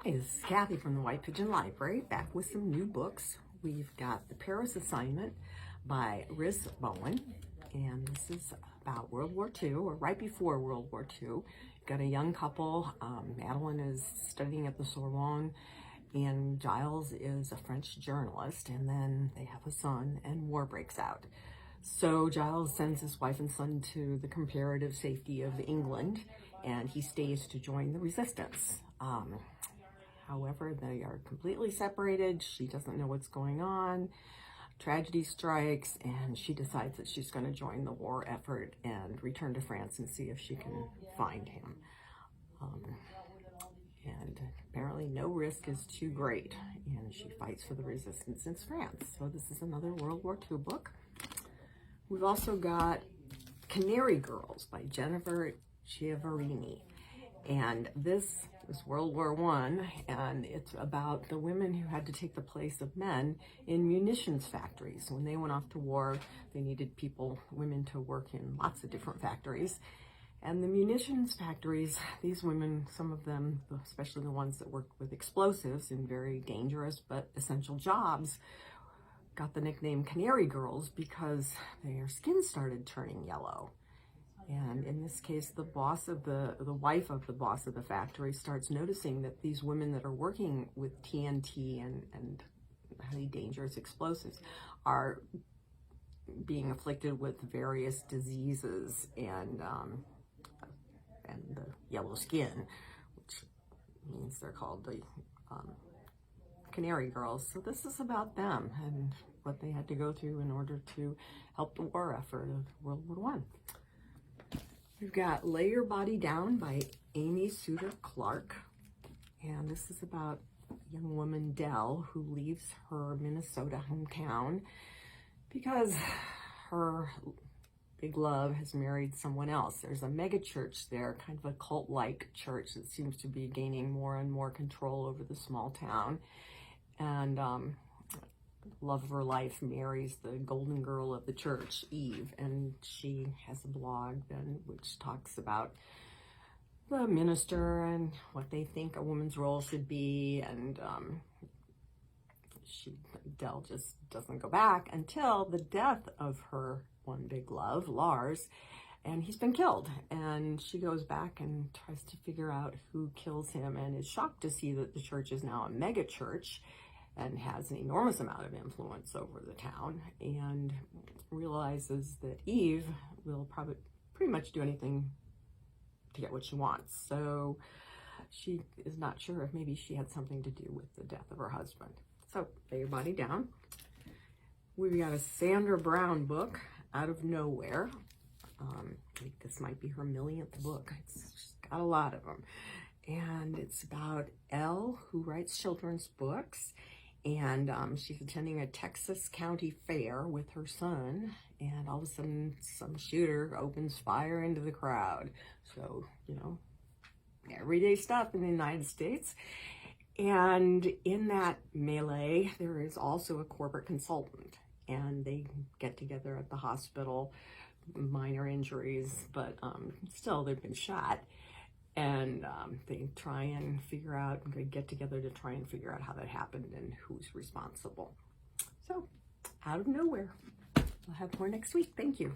Hey, this is Kathy from the White Pigeon Library, back with some new books. We've got The Paris Assignment by Rhys Bowen, and this is about World War II, or right before World War II. You've got a young couple. Madeline is studying at the Sorbonne, and Giles is a French journalist, and then they have a son, and war breaks out. So Giles sends his wife and son to the comparative safety of England, and he stays to join the resistance. However, they are completely separated. She doesn't know what's going on. Tragedy strikes, and she decides that she's going to join the war effort and return to France and see if she can find him. And apparently no risk is too great, and she fights for the resistance in France. So this is another World War II book. We've also got Canary Girls by Jennifer Chiaverini. And this is World War I, and it's about the women who had to take the place of men in munitions factories. When they went off to war, they needed women to work in lots of different factories. And the munitions factories, these women, some of them, especially the ones that worked with explosives in very dangerous but essential jobs, got the nickname Canary Girls because their skin started turning yellow. And in this case, the wife of the boss of the factory starts noticing that these women that are working with TNT and highly dangerous explosives are being afflicted with various diseases and the yellow skin, which means they're called the Canary Girls. So this is about them and what they had to go through in order to help the war effort of World War I. We've got Lay Your Body Down by Amy Suter Clark. And this is about a young woman, Dell, who leaves her Minnesota hometown because her big love has married someone else. There's a mega church there, kind of a cult-like church that seems to be gaining more and more control over the small town. And love of her life marries the golden girl of the church, Eve, and she has a blog then which talks about the minister and what they think a woman's role should be, and Dell just doesn't go back until the death of her one big love, Lars, and he's been killed, and she goes back and tries to figure out who kills him and is shocked to see that the church is now a mega church and has an enormous amount of influence over the town, and realizes that Eve will probably pretty much do anything to get what she wants. So she is not sure if maybe she had something to do with the death of her husband. So Lay Your Body Down. We've got a Sandra Brown book, Out of Nowhere. I think this might be her millionth book. She's got a lot of them. And it's about Elle, who writes children's books. And she's attending a Texas county fair with her son, and all of a sudden some shooter opens fire into the crowd. So, you know, everyday stuff in the United States. And in that melee, there is also a corporate consultant, and they get together at the hospital, minor injuries, but still they've been shot. And they try and figure out, they get together to try and figure out how that happened and who's responsible. So, Out of Nowhere. I'll have more next week. Thank you.